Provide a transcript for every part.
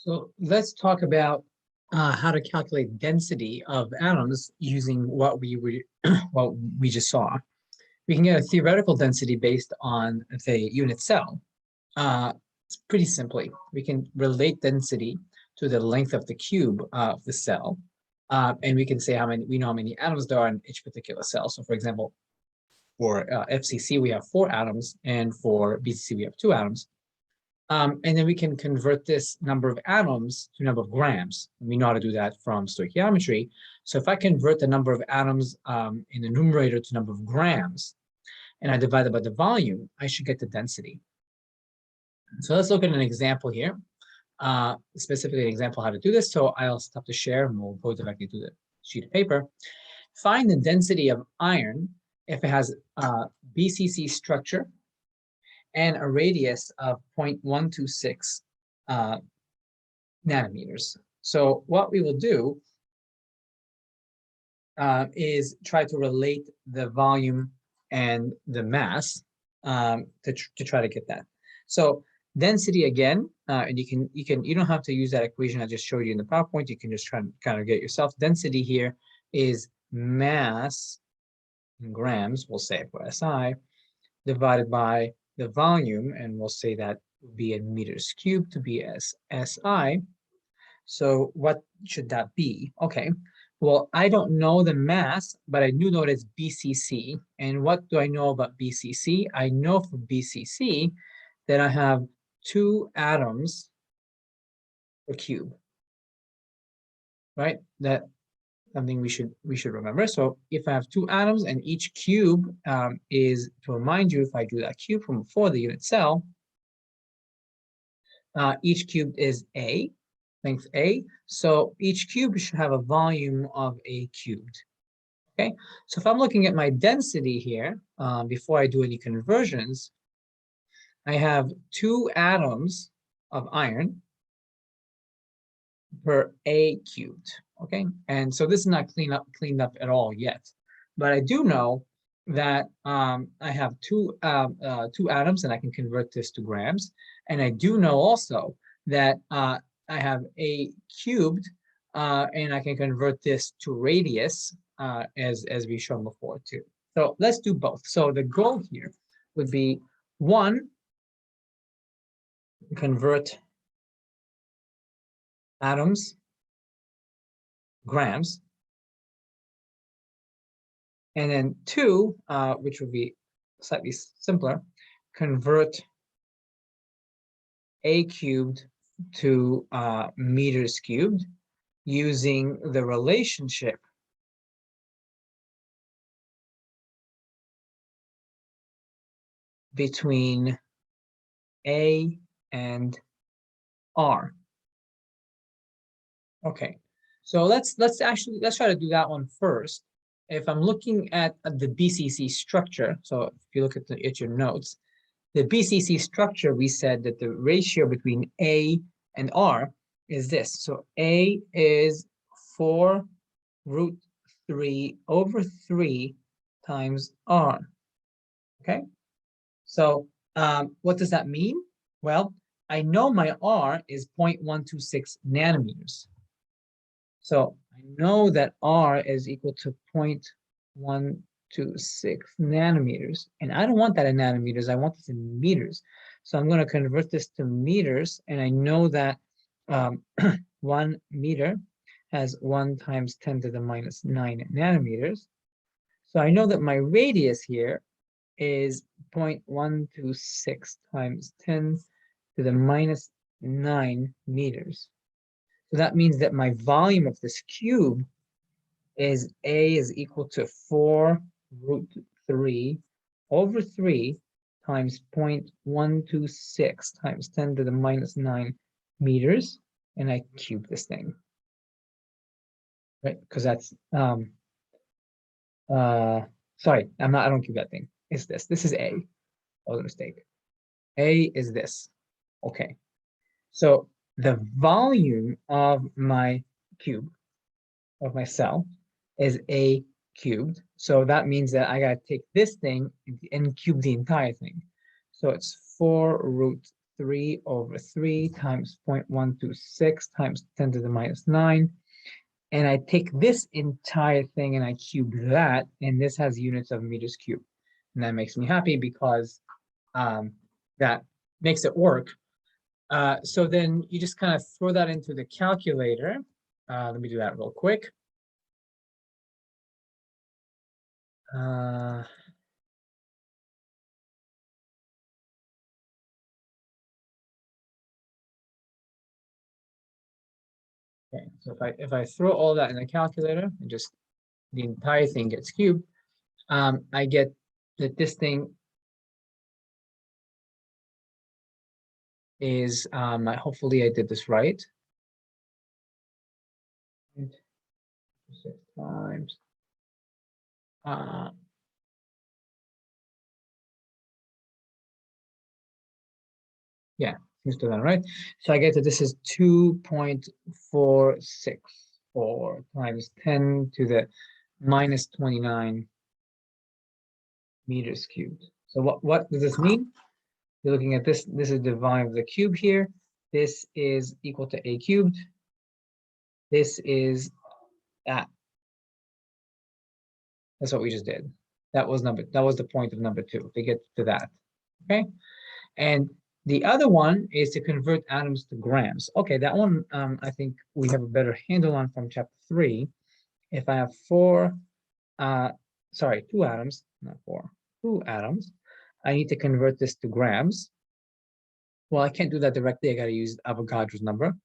So let's talk about how to calculate density of atoms using what what we just saw. We can get a theoretical density based on the unit cell. It's pretty simply. We can relate density to the length of the cube of the cell, and we can say we know how many atoms there are in each particular cell. So, for example, for FCC we have 4 atoms, and for BCC we have 2 atoms. And then we can convert this number of atoms to number of grams. We know how to do that from stoichiometry. So if I convert the number of atoms in the numerator to number of grams, and I divide it by the volume, I should get the density. So let's look at an example here, specifically an example how to do this. So I'll stop the share and we'll go directly to the sheet of paper. Find the density of iron if it has a BCC structure and a radius of 0.126 nanometers. So what we will do is try to relate the volume and the mass to try to get that. So density again, and you don't have to use that equation I just showed you in the PowerPoint. You can just try and kind of get yourself. Density here is mass in grams, we'll say for SI, divided by the volume, and we'll say that would be in meters cubed to be as SI. So what should that be? Okay, well, I don't know the mass, but I do know it's BCC. And what do I know about BCC? I know for BCC that I have 2 atoms per cube, right? That's something we should remember. So if I have 2 atoms and each cube is, to remind you, if I do that cube from before the unit cell, each cube is A, length A. So each cube should have a volume of A cubed. Okay, so if I'm looking at my density here, before I do any conversions, I have 2 atoms of iron per A cubed. Okay, and so this is not cleaned up at all yet, but I do know that I have two atoms, and I can convert this to grams. And I do know also that I have A cubed, and I can convert this to radius, as we've shown before too. So let's do both. So the goal here would be 1, convert atoms, grams, and then 2, which would be slightly simpler, convert A cubed to meters cubed using the relationship between A and R. Okay, so let's try to do that one first. If I'm looking at the BCC structure, so if you look at your notes, the BCC structure, we said that the ratio between A and R is this. So A is 4 root 3 over 3 times R. Okay, so what does that mean? Well, I know my R is 0.126 nanometers. So I know that R is equal to 0.126 nanometers. And I don't want that in nanometers. I want this in meters. So I'm going to convert this to meters. And I know that 1 meter has 1 times 10 to the minus 9 nanometers. So I know that my radius here is 0.126 times 10 to the minus 9 meters. So that means that my volume of this cube is A is equal to 4 root 3 over 3 times 0.126 times 10 to the minus 9 meters. And I cube this thing, right? Because that's, sorry, I don't cube that thing. It's this. This is A. That was a mistake. A is this. Okay. So the volume of my cube, of my cell, is A cubed. So that means that I got to take this thing and cube the entire thing. So it's 4 root 3 over 3 times 0.126 times 10 to the minus 9. And I take this entire thing and I cube that, and this has units of meters cubed. And that makes me happy because that makes it work. So then you just kind of throw that into the calculator. Let me do that real quick. Okay, so if I throw all that in the calculator and just the entire thing gets cubed, I get that this thing is, hopefully I did this right. 6 times. Yeah, seems to that right. So I get that this is 2.464 times 10 to the minus 29 meters cubed. So what does this mean? You're looking at this. This is the volume of the cube here. This is equal to a cubed. This is that. That's what we just did. That was the point of number 2 to get to that. Okay. And the other one is to convert atoms to grams. Okay, that one I think we have a better handle on from chapter 3. If I have 2 atoms, not 4, 2 atoms, I need to convert this to grams. Well, I can't do that directly. I got to use Avogadro's number.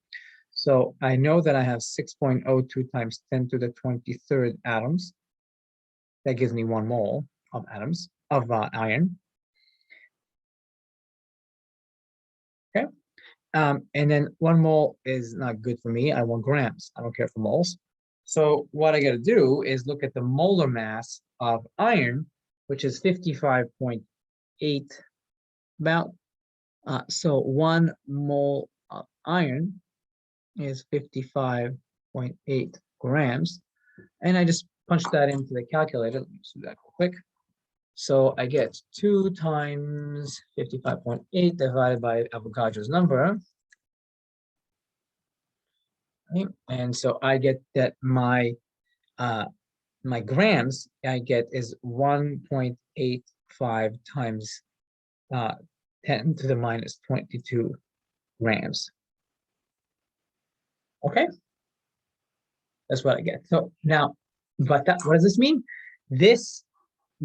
So I know that I have 6.02 times 10 to the 23rd atoms. That gives me 1 mole of atoms of iron. Okay. And then 1 mole is not good for me. I want grams. I don't care for moles. So what I got to do is look at the molar mass of iron, which is 55.8 about. So 1 mole of iron is 55.8 grams. And I just punch that into the calculator. Let me just do that real quick. So I get 2 times 55.8 divided by Avogadro's number. Right? And so I get that my grams I get is 1.85 times 10 to the minus 22 grams. Okay, that's what I get. So now, but that, what does this mean? This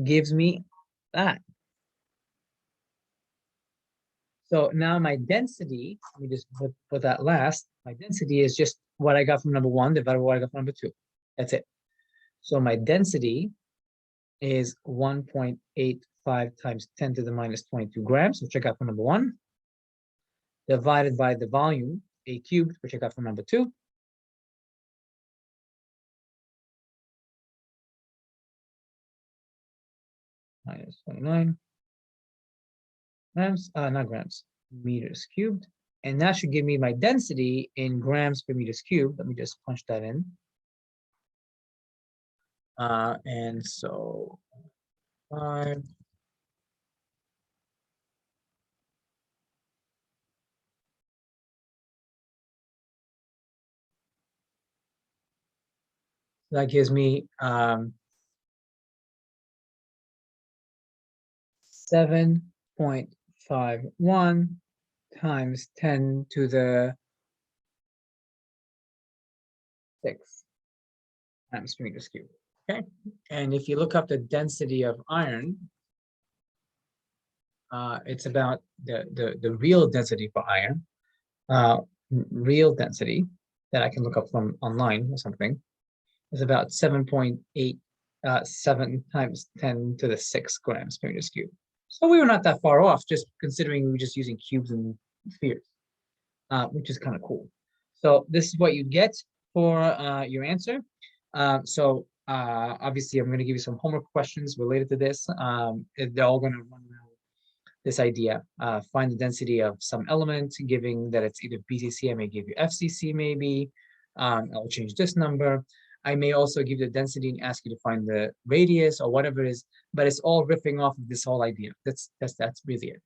gives me that. So now my density, let me just put that last. My density is just what I got from number 1 divided by what I got from number 2. That's it. So my density is 1.85 times 10 to the minus 22 grams, which I got from number 1, divided by the volume, a cubed, which I got from number 2. Minus 29 grams, not grams, meters cubed. And that should give me my density in grams per meters cubed. Let me just punch that in. And so 5. That gives me 7.51 times 10 to the 6 times meters cubed. Okay, and if you look up the density of iron, it's about the real density for iron, real density that I can look up from online or something, is about 7.87 times 10 to the 6 grams per meters cubed. So we were not that far off, just considering we were just using cubes and spheres, which is kind of cool. So this is what you get for your answer. Obviously, I'm going to give you some homework questions related to this. They're all going to run around this idea. Find the density of some element, giving that it's either BCC, I may give you FCC maybe. I'll change this number. I may also give the density and ask you to find the radius or whatever it is, but it's all riffing off of this whole idea. That's really it.